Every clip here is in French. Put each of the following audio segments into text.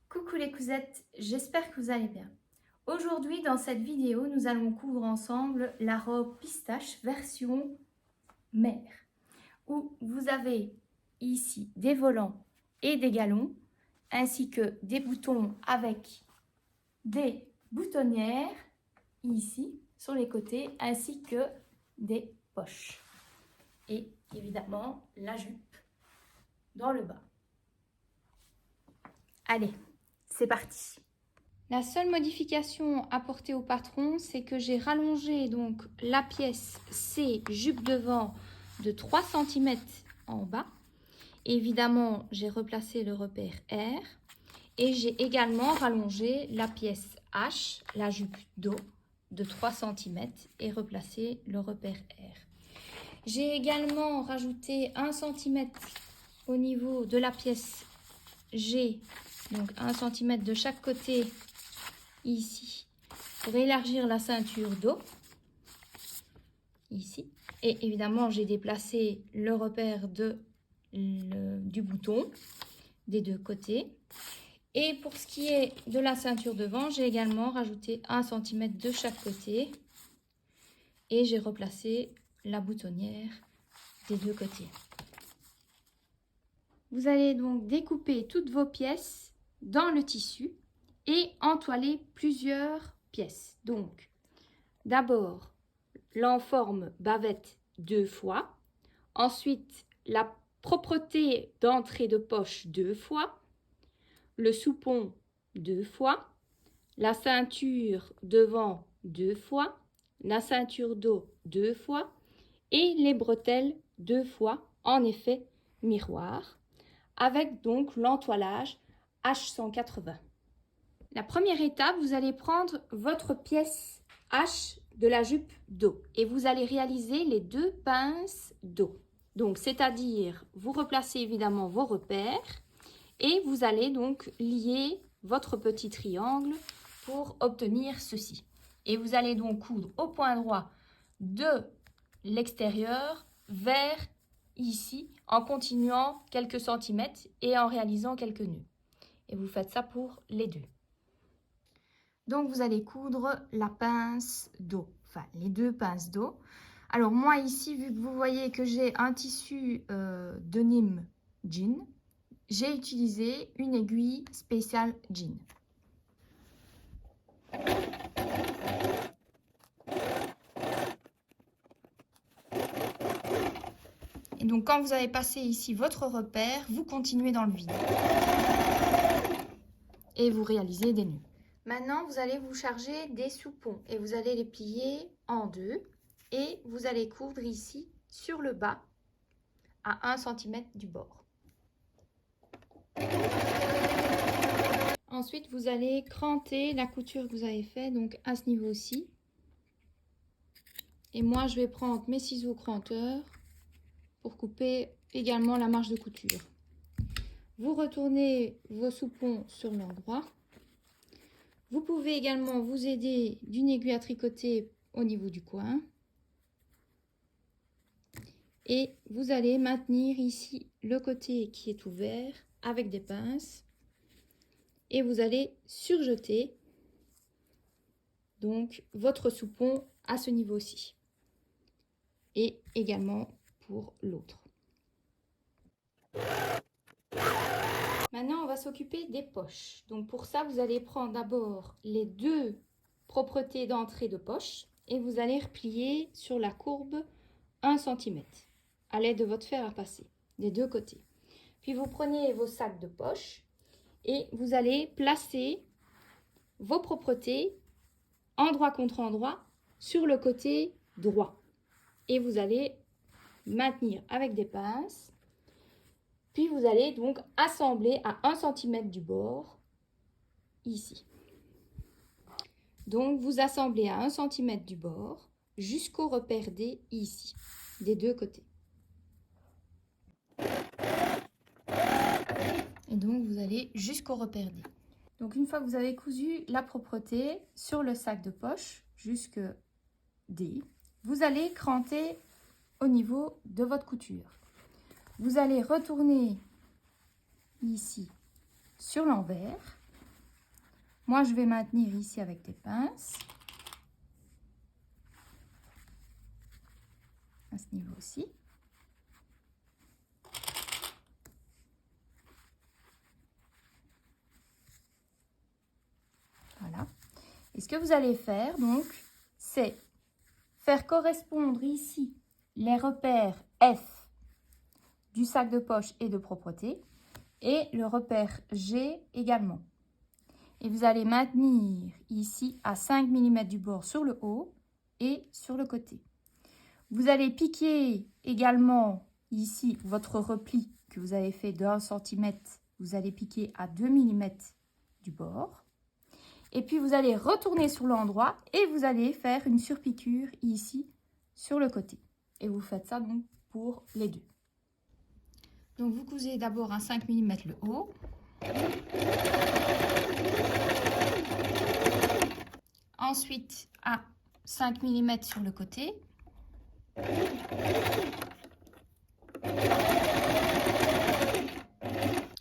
Coucou les cousettes, j'espère que vous allez bien. Aujourd'hui, dans cette vidéo, nous allons coudre ensemble la robe pistache version mer, où vous avez ici des volants et des galons, ainsi que des boutons avec des boutonnières ici sur les côtés, ainsi que des poches. Et évidemment, la jupe dans le bas. Allez, c'est parti! La seule modification apportée au patron, c'est que j'ai rallongé donc la pièce C jupe devant de 3 cm en bas. Évidemment, j'ai replacé le repère R et j'ai également rallongé la pièce H, la jupe dos, de 3 cm et replacé le repère R. J'ai également rajouté 1 cm au niveau de la pièce G, donc 1 cm de chaque côté ici pour élargir la ceinture dos ici, et évidemment j'ai déplacé le repère du bouton des deux côtés. Et pour ce qui est de la ceinture devant, j'ai également rajouté 1 cm de chaque côté et j'ai replacé la boutonnière des deux côtés. Vous allez donc découper toutes vos pièces dans le tissu et entoiler plusieurs pièces. Donc, d'abord, l'enforme bavette 2 fois. Ensuite, la propreté d'entrée de poche 2 fois. Le soupon 2 fois. La ceinture devant 2 fois. La ceinture dos 2 fois. Et les bretelles 2 fois en effet miroir. Avec donc l'entoilage H180. La première étape, vous allez prendre votre pièce H de la jupe dos et vous allez réaliser les 2 pinces dos. Donc, c'est-à-dire, vous replacez évidemment vos repères et vous allez donc lier votre petit triangle pour obtenir ceci. Et vous allez donc coudre au point droit de l'extérieur vers ici en continuant quelques centimètres et en réalisant quelques nœuds. Et vous faites ça pour les deux. Donc, vous allez coudre la pince dos, enfin les 2 pinces dos. Alors, moi ici, vu que vous voyez que j'ai un tissu de Nîmes jean, j'ai utilisé une aiguille spéciale jean. Et donc, quand vous avez passé ici votre repère, vous continuez dans le vide. Et vous réalisez des nœuds. Maintenant, vous allez vous charger des soupons et vous allez les plier en 2 et vous allez coudre ici sur le bas à 1 cm du bord. Ensuite, vous allez cranter la couture que vous avez fait donc à ce niveau-ci. Et moi, je vais prendre mes ciseaux cranteurs pour couper également la marge de couture. Vous retournez vos soupons sur l'endroit. Vous pouvez également vous aider d'une aiguille à tricoter au niveau du coin. Et vous allez maintenir ici le côté qui est ouvert avec des pinces. Et vous allez surjeter donc votre soupon à ce niveau-ci. Et également pour l'autre. Maintenant, on va s'occuper des poches. Donc pour ça, vous allez prendre d'abord les 2 propretés d'entrée de poche et vous allez replier sur la courbe 1 cm à l'aide de votre fer à passer des deux côtés. Puis vous prenez vos sacs de poche et vous allez placer vos propretés endroit contre endroit sur le côté droit. Et vous allez maintenir avec des pinces. Puis vous allez donc assembler à 1 cm du bord, ici. Donc vous assemblez à 1 cm du bord jusqu'au repère D ici, des deux côtés. Et donc vous allez jusqu'au repère D. Donc une fois que vous avez cousu la propreté sur le sac de poche jusque D, vous allez cranter au niveau de votre couture. Vous allez retourner ici sur l'envers Moi, je vais maintenir ici avec des pinces. À ce niveau aussi. Voilà. Et ce que vous allez faire, donc, c'est faire correspondre ici les repères F du sac de poche et de propreté et le repère G également. Et vous allez maintenir ici à 5 mm du bord sur le haut et sur le côté. Vous allez piquer également ici votre repli que vous avez fait de 1 cm. Vous allez piquer à 2 mm du bord. Et puis vous allez retourner sur l'endroit et vous allez faire une surpiqûre ici sur le côté. Et vous faites ça donc pour les deux. Donc vous cousez d'abord à 5 mm le haut. Ensuite à 5 mm sur le côté.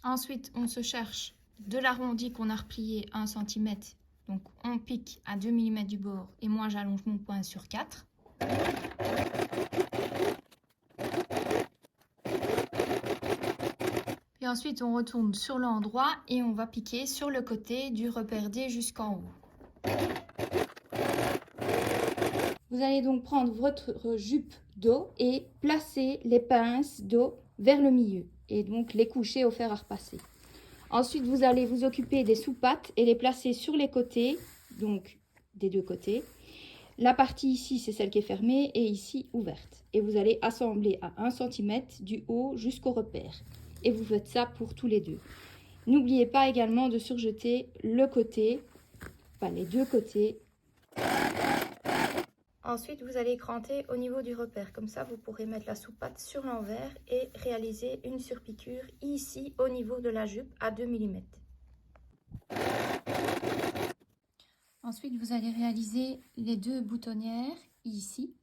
Ensuite, on se cherche de l'arrondi qu'on a replié 1 cm. Donc, on pique à 2 mm du bord et moi, j'allonge mon point sur 4. Et ensuite, on retourne sur l'endroit et on va piquer sur le côté du repère D jusqu'en haut. Vous allez donc prendre votre jupe dos et placer les pinces dos vers le milieu et donc les coucher au fer à repasser. Ensuite, vous allez vous occuper des sous-pattes et les placer sur les côtés, donc des deux côtés. La partie ici, c'est celle qui est fermée et ici ouverte. Et vous allez assembler à 1 cm du haut jusqu'au repère. Et vous faites ça pour tous les deux. N'oubliez pas également de surjeter le côté, enfin les deux côtés. Ensuite, vous allez cranter au niveau du repère. Comme ça, vous pourrez mettre la sous-patte sur l'envers et réaliser une surpiqûre ici au niveau de la jupe à 2 mm. Ensuite, vous allez réaliser les deux boutonnières ici,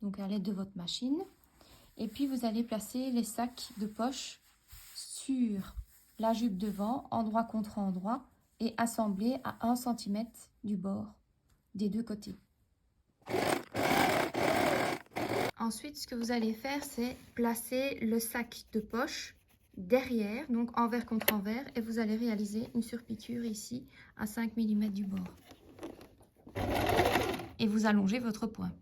donc à l'aide de votre machine. Et puis, vous allez placer les sacs de poche sur la jupe devant, endroit contre endroit, et assembler à 1 cm du bord des deux côtés. Ensuite, ce que vous allez faire, c'est placer le sac de poche derrière, donc envers contre envers, et vous allez réaliser une surpiqûre ici à 5 mm du bord. Et vous allongez votre point.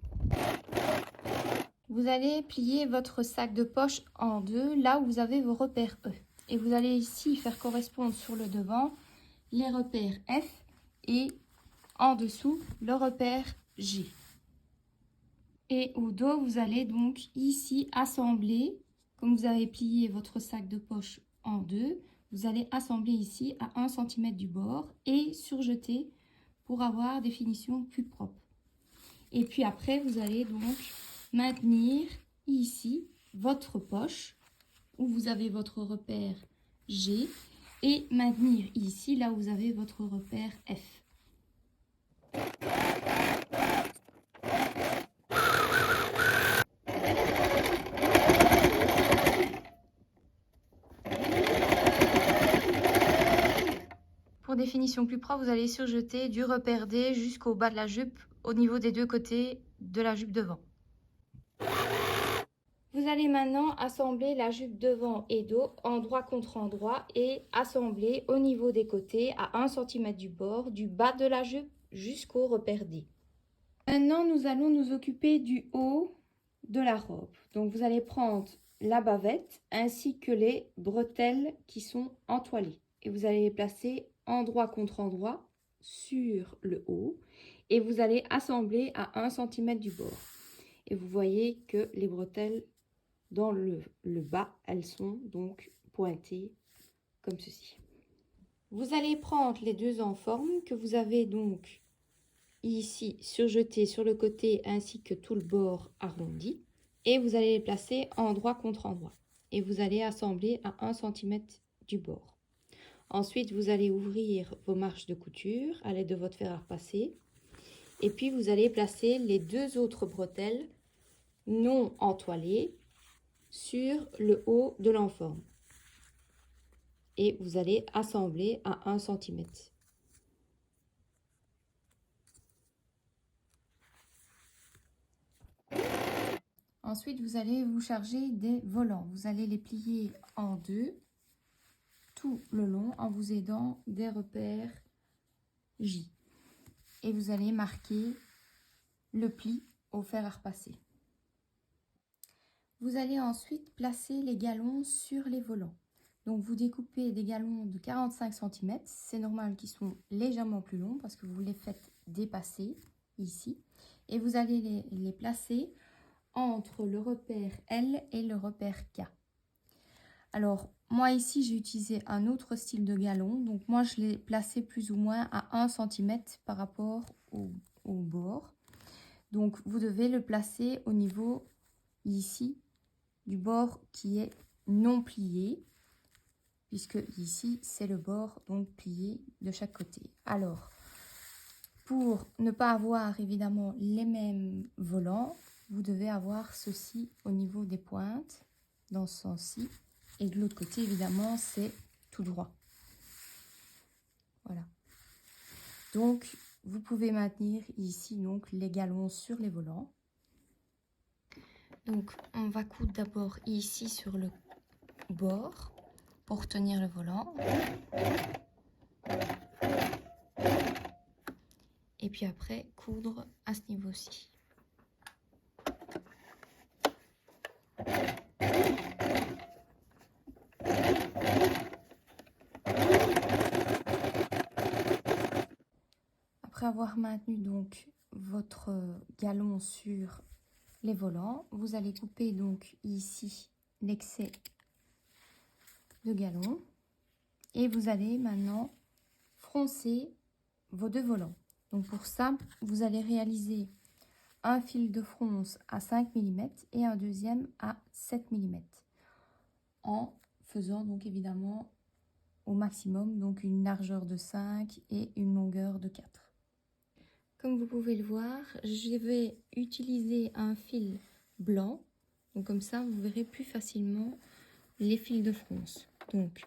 Vous allez plier votre sac de poche en deux, là où vous avez vos repères E. Et vous allez ici faire correspondre sur le devant les repères F et en dessous le repère G. Et au dos, vous allez donc ici assembler, comme vous avez plié votre sac de poche en deux, vous allez assembler ici à 1 cm du bord et surjeter pour avoir des finitions plus propres. Et puis après, vous allez donc maintenir ici votre poche où vous avez votre repère G et maintenir ici là où vous avez votre repère F. Pour des finitions plus propres, vous allez surjeter du repère D jusqu'au bas de la jupe au niveau des deux côtés de la jupe devant. Vous allez maintenant assembler la jupe devant et dos endroit contre endroit et assembler au niveau des côtés à 1 cm du bord, du bas de la jupe jusqu'au repère D. Maintenant, nous allons nous occuper du haut de la robe. Donc, vous allez prendre la bavette ainsi que les bretelles qui sont entoilées. Et vous allez les placer endroit contre endroit sur le haut. Et vous allez assembler à 1 cm du bord. Et vous voyez que les bretelles dans le bas, elles sont donc pointées comme ceci. Vous allez prendre les deux enformes que vous avez donc ici surjetés sur le côté ainsi que tout le bord arrondi. Et vous allez les placer endroit contre endroit. Et vous allez assembler à 1 cm du bord. Ensuite, vous allez ouvrir vos marches de couture à l'aide de votre fer à repasser. Et puis, vous allez placer les deux autres bretelles non entoilées sur le haut de l'enforme. Et vous allez assembler à 1 cm. Ensuite, vous allez vous charger des volants. Vous allez les plier en deux tout le long en vous aidant des repères J. Et vous allez marquer le pli au fer à repasser. Vous allez ensuite placer les galons sur les volants. Donc vous découpez des galons de 45 cm. C'est normal qu'ils sont légèrement plus longs parce que vous les faites dépasser ici. Et vous allez les placer entre le repère L et le repère K. Alors, moi ici, j'ai utilisé un autre style de galon. Donc, moi, je l'ai placé plus ou moins à 1 cm par rapport au bord. Donc, vous devez le placer au niveau ici du bord qui est non plié. Puisque ici, c'est le bord donc plié de chaque côté. Alors, pour ne pas avoir évidemment les mêmes volants, vous devez avoir ceci au niveau des pointes, dans ce sens-ci. Et de l'autre côté, évidemment, c'est tout droit. Voilà. Donc, vous pouvez maintenir ici donc les galons sur les volants. Donc, on va coudre d'abord ici sur le bord pour tenir le volant. Et puis après, coudre à ce niveau-ci. Après avoir maintenu donc votre galon sur les volants, vous allez couper donc ici l'excès de galon et vous allez maintenant froncer vos deux volants. Donc pour ça, vous allez réaliser un fil de fronce à 5 mm et un deuxième à 7 mm en faisant donc évidemment au maximum donc une largeur de 5 et une longueur de 4. Comme vous pouvez le voir, je vais utiliser un fil blanc. Donc comme ça, vous verrez plus facilement les fils de fronce. Donc,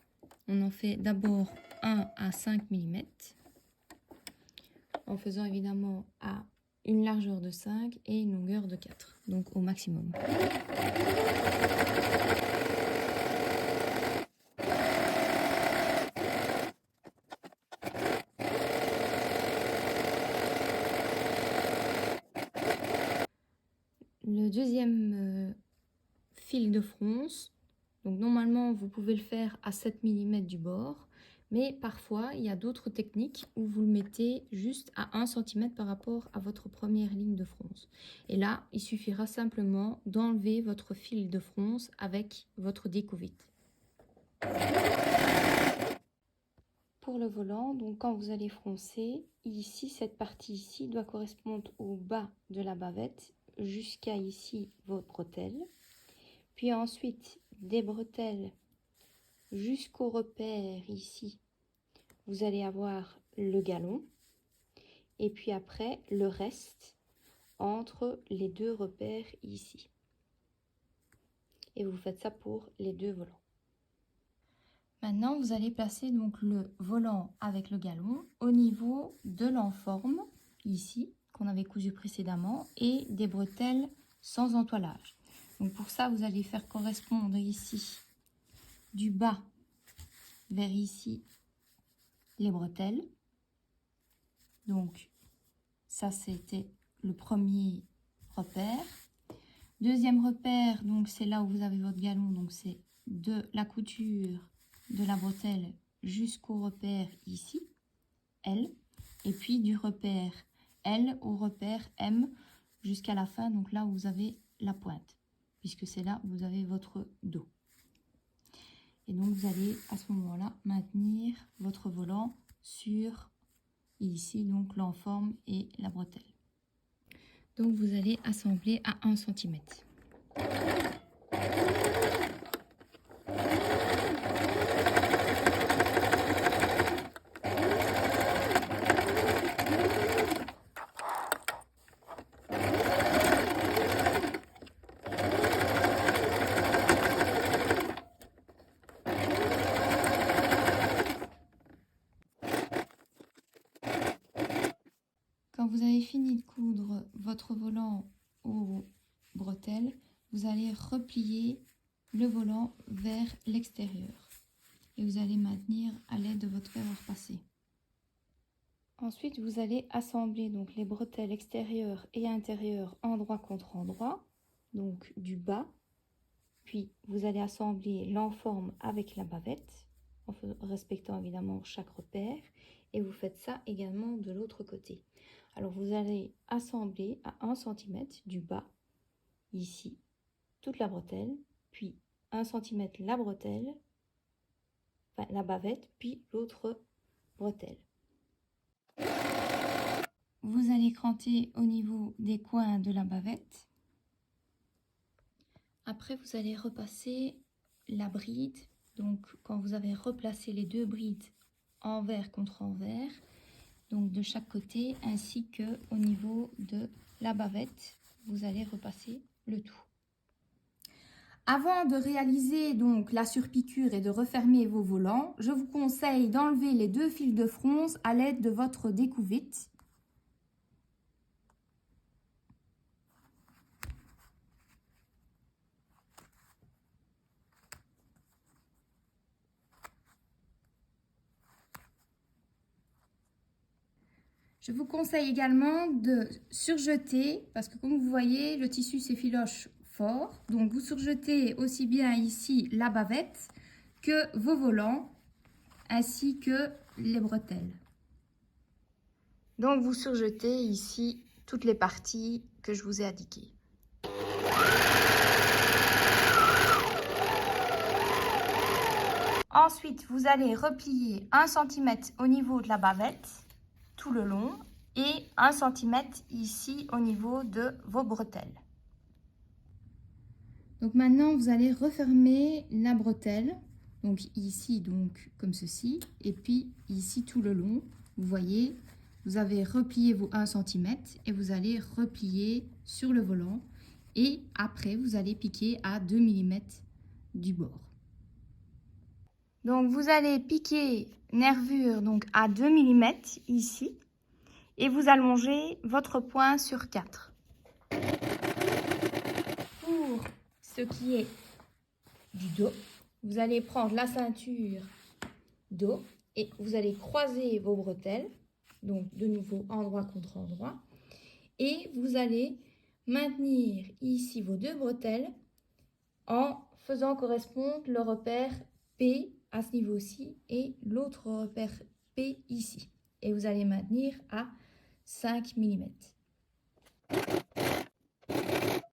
on en fait d'abord un à 5 mm. En faisant évidemment à une largeur de 5 et une longueur de 4. Donc au maximum. Le deuxième fil de fronce, donc normalement vous pouvez le faire à 7 mm du bord, mais parfois il y a d'autres techniques où vous le mettez juste à 1 cm par rapport à votre première ligne de fronce. Et là, il suffira simplement d'enlever votre fil de fronce avec votre découvite. Pour le volant, donc quand vous allez froncer, ici, cette partie ici doit correspondre au bas de la bavette jusqu'à ici votre bretelle. Puis ensuite, des bretelles jusqu'au repère ici, vous allez avoir le galon. Et puis après, le reste entre les deux repères ici. Et vous faites ça pour les deux volants. Maintenant, vous allez placer donc le volant avec le galon au niveau de l'enforme, ici, qu'on avait cousu précédemment, et des bretelles sans entoilage. Donc pour ça, vous allez faire correspondre ici, du bas vers ici, les bretelles. Donc ça, c'était le premier repère. Deuxième repère, donc c'est là où vous avez votre galon, donc c'est de la couture de la bretelle jusqu'au repère ici, L, et puis du repère L au repère M jusqu'à la fin, donc là où vous avez la pointe, puisque c'est là où vous avez votre dos. Et donc vous allez à ce moment-là maintenir votre volant sur ici, donc l'enforme et la bretelle. Donc vous allez assembler à 1 cm. Quand vous avez fini de coudre votre volant aux bretelles, vous vous allez replier le volant vers l'extérieur et vous allez maintenir à l'aide de votre fer à repasser. Ensuite, vous allez assembler donc les bretelles extérieures et intérieures endroit contre endroit, donc du bas. Puis vous allez assembler l'enforme avec la bavette, en respectant évidemment chaque repère. Et vous faites ça également de l'autre côté. Alors vous allez assembler à 1 cm du bas, ici, toute la bretelle, puis 1 cm la bretelle, enfin la bavette, puis l'autre bretelle. Vous allez cranter au niveau des coins de la bavette. Après, vous allez repasser la bride. Donc, quand vous avez replacé les deux brides envers contre envers, donc de chaque côté, ainsi que au niveau de la bavette, vous allez repasser le tout. Avant de réaliser donc la surpiqûre et de refermer vos volants, je vous conseille d'enlever les deux fils de fronce à l'aide de votre découvette. Je vous conseille également de surjeter, parce que comme vous voyez, le tissu s'effiloche fort. Donc vous surjetez aussi bien ici la bavette que vos volants, ainsi que les bretelles. Donc vous surjetez ici toutes les parties que je vous ai indiquées. Ensuite, vous allez replier 1 cm au niveau de la bavette, tout le long, et 1 cm ici au niveau de vos bretelles. Donc maintenant, vous allez refermer la bretelle, donc ici, donc comme ceci, et puis ici tout le long. Vous voyez, vous avez replié vos 1 cm et vous allez replier sur le volant. Et après, vous allez piquer à 2 mm du bord. Donc vous allez piquer nervure donc à 2 mm ici et vous allongez votre point sur 4. Pour ce qui est du dos, vous allez prendre la ceinture dos et vous allez croiser vos bretelles, donc de nouveau endroit contre endroit, et vous allez maintenir ici vos deux bretelles en faisant correspondre le repère P à ce niveau-ci et l'autre repère P ici. Et vous allez maintenir à 5 mm.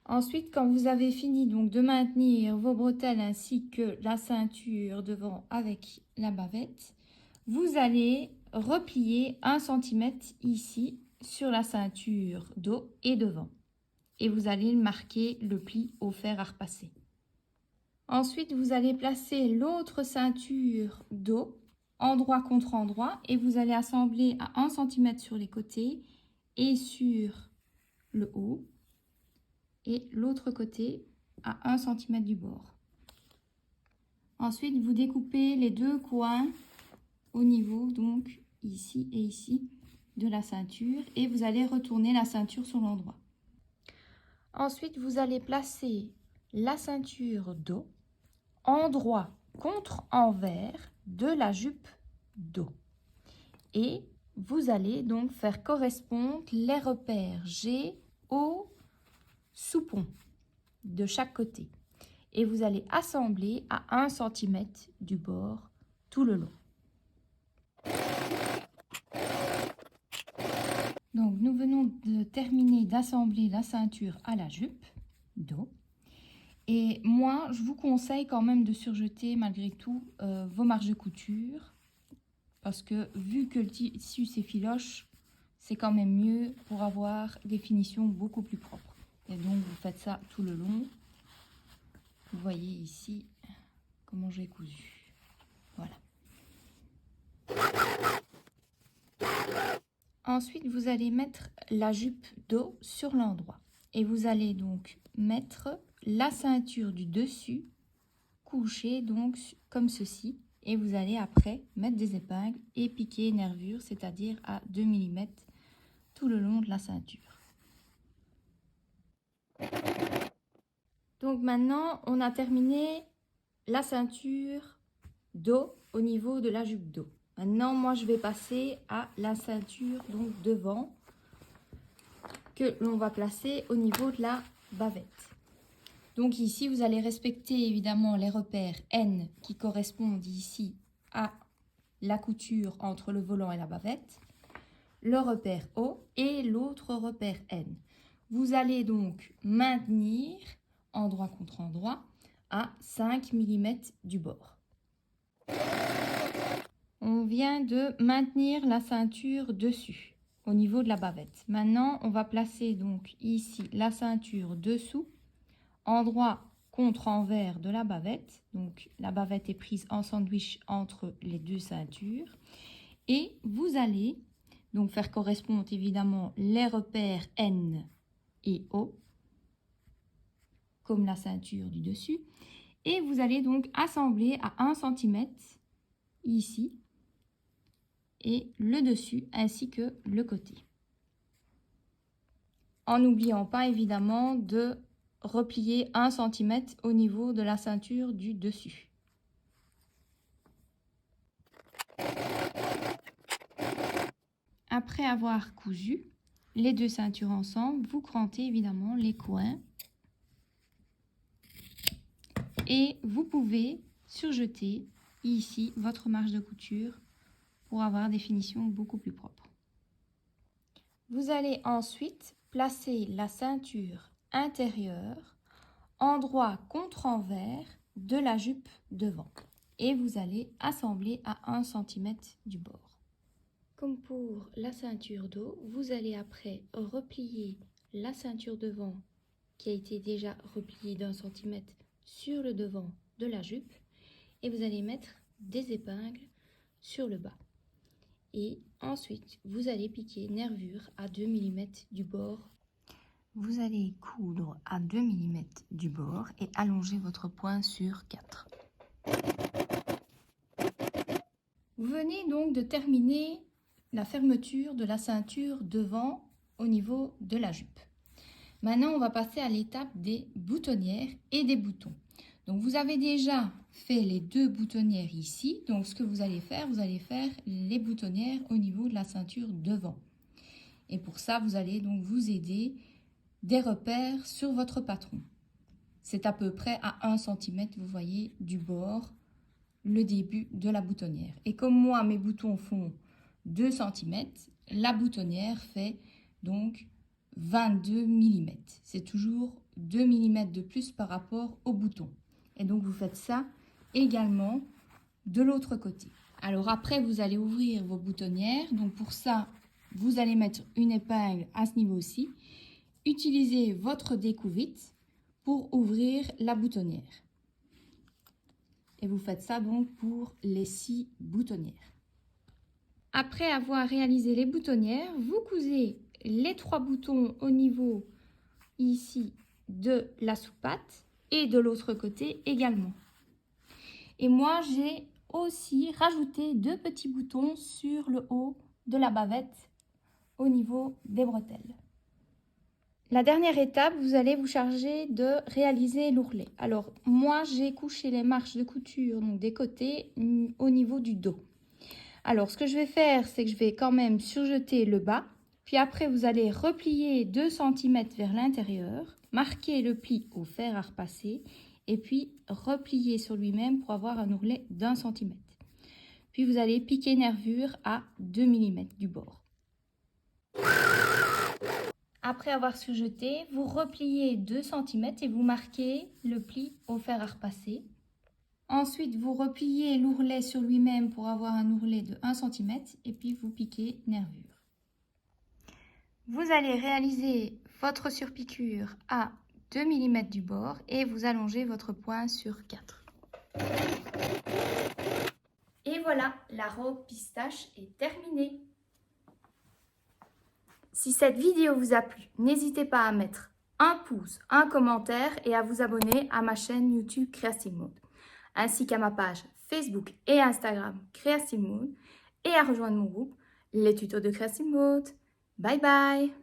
Ensuite, quand vous avez fini donc de maintenir vos bretelles ainsi que la ceinture devant avec la bavette, vous allez replier 1 cm ici sur la ceinture dos et devant. Et vous allez marquer le pli au fer à repasser. Ensuite, vous allez placer l'autre ceinture dos, endroit contre endroit, et vous allez assembler à 1 cm sur les côtés et sur le haut, et l'autre côté à 1 cm du bord. Ensuite, vous découpez les deux coins au niveau, donc ici et ici, de la ceinture, et vous allez retourner la ceinture sur l'endroit. Ensuite, vous allez placer la ceinture dos, endroit contre envers de la jupe dos. Et vous allez donc faire correspondre les repères G au soupon de chaque côté. Et vous allez assembler à 1 cm du bord tout le long. Donc nous venons de terminer d'assembler la ceinture à la jupe dos. Et moi, je vous conseille quand même de surjeter malgré tout vos marges de couture. Parce que vu que le tissu s'effiloche, c'est quand même mieux pour avoir des finitions beaucoup plus propres. Et donc, vous faites ça tout le long. Vous voyez ici comment j'ai cousu. Voilà. Ensuite, vous allez mettre la jupe dos sur l'endroit. Et vous allez donc mettre la ceinture du dessus couchée donc comme ceci. Et vous allez après mettre des épingles et piquer nervure, c'est-à-dire à 2 mm tout le long de la ceinture. Donc maintenant, on a terminé la ceinture dos au niveau de la jupe dos. Maintenant, moi, je vais passer à la ceinture donc devant que l'on va placer au niveau de la bavette. Donc ici, vous allez respecter évidemment les repères N qui correspondent ici à la couture entre le volant et la bavette, le repère O et l'autre repère N. Vous allez donc maintenir endroit contre endroit à 5 mm du bord. On vient de maintenir la ceinture dessus au niveau de la bavette. Maintenant, on va placer donc ici la ceinture dessous, endroit contre envers de la bavette. Donc la bavette est prise en sandwich entre les deux ceintures. Et vous allez donc faire correspondre évidemment les repères N et O, comme la ceinture du dessus. Et vous allez donc assembler à 1 cm ici, et le dessus ainsi que le côté. En n'oubliant pas évidemment de replier 1 cm au niveau de la ceinture du dessus. Après avoir cousu les deux ceintures ensemble, vous crantez évidemment les coins et vous pouvez surjeter ici votre marge de couture pour avoir des finitions beaucoup plus propres. Vous allez ensuite placer la ceinture intérieure endroit contre envers de la jupe devant et vous allez assembler à 1 cm du bord. Comme pour la ceinture dos, vous allez après replier la ceinture devant qui a été déjà repliée d'1 cm sur le devant de la jupe et vous allez mettre des épingles sur le bas. Et ensuite, vous allez piquer nervure à 2 mm du bord. Vous allez coudre à 2 mm du bord et allonger votre point sur 4. Vous venez donc de terminer la fermeture de la ceinture devant au niveau de la jupe. Maintenant, on va passer à l'étape des boutonnières et des boutons. Donc, vous avez déjà fait les 2 boutonnières ici. Donc, ce que vous allez faire les boutonnières au niveau de la ceinture devant. Et pour ça, vous allez donc vous aider des repères sur votre patron. C'est à peu près à 1 cm, vous voyez, du bord, le début de la boutonnière. Et comme moi, mes boutons font 2 cm, la boutonnière fait donc 22 mm. C'est toujours 2 mm de plus par rapport au bouton. Et donc, vous faites ça également de l'autre côté. Alors après, vous allez ouvrir vos boutonnières. Donc pour ça, vous allez mettre une épingle à ce niveau-ci. Utilisez votre découvite pour ouvrir la boutonnière. Et vous faites ça donc pour les 6 boutonnières. Après avoir réalisé les boutonnières, vous cousez les 3 boutons au niveau ici de la soupate et de l'autre côté également. Et moi, j'ai aussi rajouté 2 petits boutons sur le haut de la bavette au niveau des bretelles. La dernière étape, vous allez vous charger de réaliser l'ourlet. Alors, moi, j'ai couché les marches de couture donc des côtés au niveau du dos. Alors, ce que je vais faire, c'est que je vais quand même surjeter le bas. Puis après, vous allez replier 2 cm vers l'intérieur, marquer le pli au fer à repasser et puis replier sur lui-même pour avoir un ourlet d'1 cm. Puis vous allez piquer nervure à 2 mm du bord. Après avoir surjeté, vous repliez 2 cm et vous marquez le pli au fer à repasser. Ensuite, vous repliez l'ourlet sur lui-même pour avoir un ourlet de 1 cm et puis vous piquez nervure. Vous allez réaliser votre surpiqûre à 2 mm du bord et vous allongez votre point sur 4. Et voilà, la robe pistache est terminée. Si cette vidéo vous a plu, n'hésitez pas à mettre un pouce, un commentaire et à vous abonner à ma chaîne YouTube Creative Mode, ainsi qu'à ma page Facebook et Instagram Creative Mode et à rejoindre mon groupe Les Tutos de Creative Mode. Bye bye!